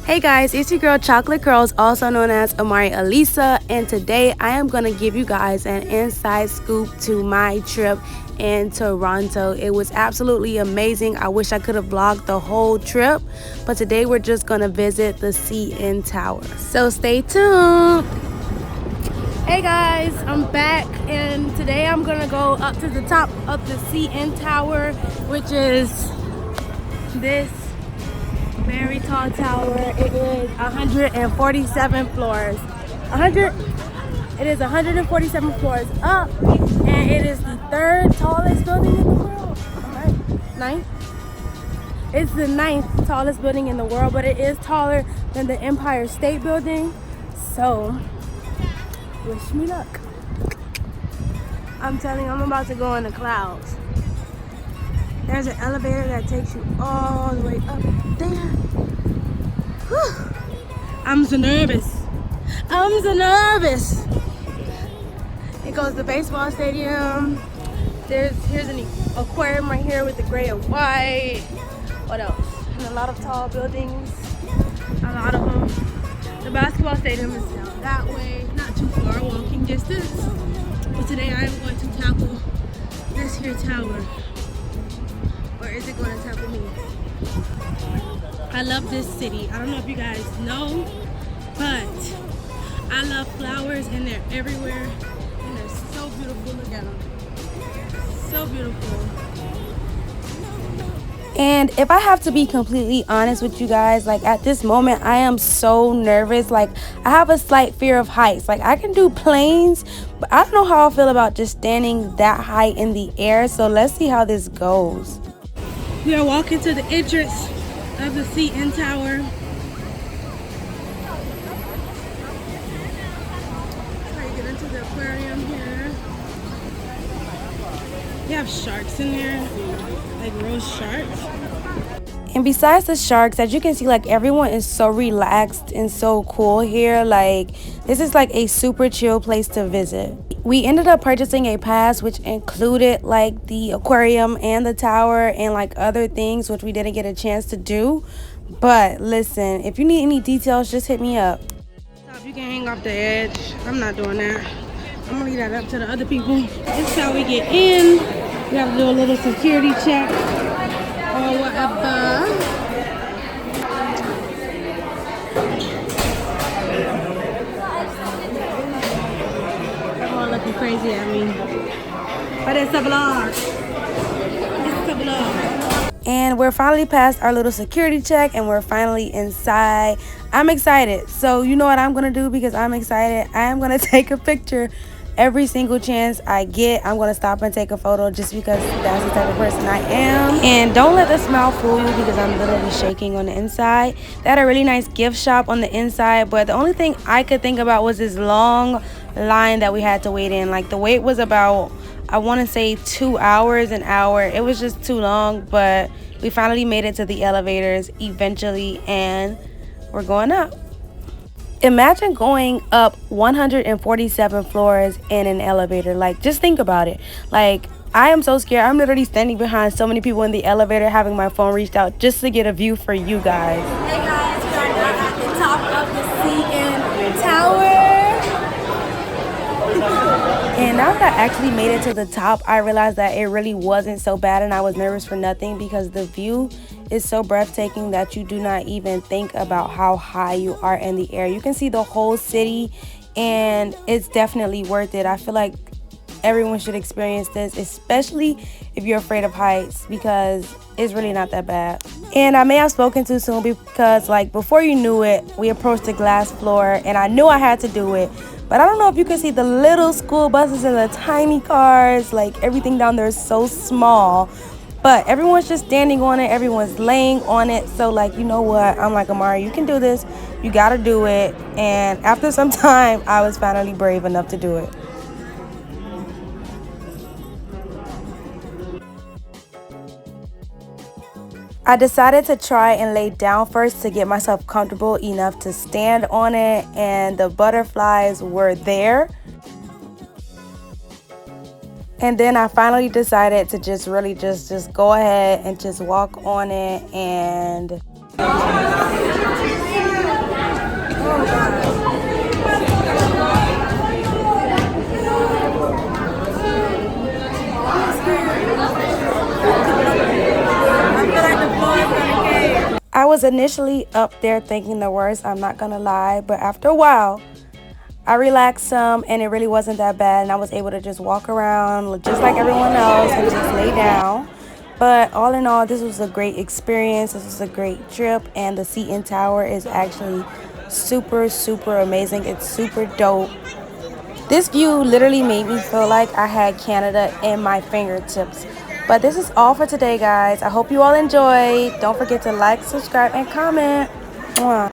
Hey guys, it's your girl Chocolate Curls, also known as Amari Elisa, and today I am going to give you guys an inside scoop to my trip in Toronto. It was absolutely amazing. I wish I could have vlogged the whole trip, but today we're just going to visit the CN Tower. So stay tuned. Hey guys, I'm back, and today I'm going to go up to the top of the CN Tower, which is this very tall tower. It is 147 floors. It is 147 floors up, and it is the third tallest building in the world. Alright, ninth. It's the ninth tallest building in the world, but it is taller than the Empire State Building. So, wish me luck. I'm telling you, I'm about to go in the clouds. There's an elevator that takes you all the way up there. Whew. I'm so nervous. I'm so nervous. It goes to the baseball stadium. Here's an aquarium right here with the gray and white. What else? And a lot of tall buildings. A lot of them. The basketball stadium is down that way. Not too far, walking distance. But today I am going to tackle this here tower. Or is it going to tackle me? I love this city. I don't know if you guys know, but I love flowers, and they're everywhere, and they're so beautiful. Look at them. So beautiful. And if I have to be completely honest with you guys, like at this moment I am so nervous. Like I have a slight fear of heights. Like I can do planes, but I don't know how I feel about just standing that high in the air. So let's see how this goes. We are walking to the entrance of the CN Tower. Try to get into the aquarium here. You have sharks in there, like real sharks. And besides the sharks, as you can see, like everyone is so relaxed and so cool here. Like this is like a super chill place to visit. We ended up purchasing a pass which included like the aquarium and the tower and like other things which we didn't get a chance to do. But listen, if you need any details, just hit me up. You can hang off the edge. I'm not doing that. I'm gonna leave that up to the other people. This is how we get in. We have to do a little security check or whatever. Everyone looking crazy at me. But it's a vlog. It's a vlog. And we're finally past our little security check, and we're finally inside. I'm excited. So you know what I'm gonna do because I'm excited? I am gonna take a picture every single chance I get. I'm gonna stop and take a photo just because that's the type of person I am. And don't let the smile fool you because I'm literally shaking on the inside. They had a really nice gift shop on the inside, but the only thing I could think about was this long line that we had to wait in. Like the wait was about, I want to say 2 hours, an hour. It was just too long, but we finally made it to the elevators eventually, and we're going up. Imagine going up 147 floors in an elevator. Like, just think about it. Like, I am so scared. I'm literally standing behind so many people in the elevator, having my phone reached out just to get a view for you guys. Hey guys, we are now at the top of the CN Tower. And now that I actually made it to the top, I realized that it really wasn't so bad, and I was nervous for nothing because the view is so breathtaking that you do not even think about how high you are in the air. You can see the whole city, and it's definitely worth it. I feel like everyone should experience this, especially if you're afraid of heights, because it's really not that bad. And I may have spoken too soon because like before you knew it, we approached the glass floor, and I knew I had to do it. But I don't know if you can see the little school buses and the tiny cars. Like everything down there is so small. But everyone's just standing on it. Everyone's laying on it. So like, you know what? I'm like, Amari, you can do this. You got to do it. And after some time, I was finally brave enough to do it. I decided to try and lay down first to get myself comfortable enough to stand on it, and the butterflies were there. And then I finally decided to just really just go ahead and just walk on it. And I was initially up there thinking the worst, I'm not gonna lie, but after a while, I relaxed some and it really wasn't that bad, and I was able to just walk around just like everyone else and just lay down. But all in all, this was a great experience. This was a great trip, and the CN Tower is actually super amazing. It's super dope. This view literally made me feel like I had Canada in my fingertips. But this is all for today, guys. I hope you all enjoyed. Don't forget to like, subscribe, and comment. Mwah.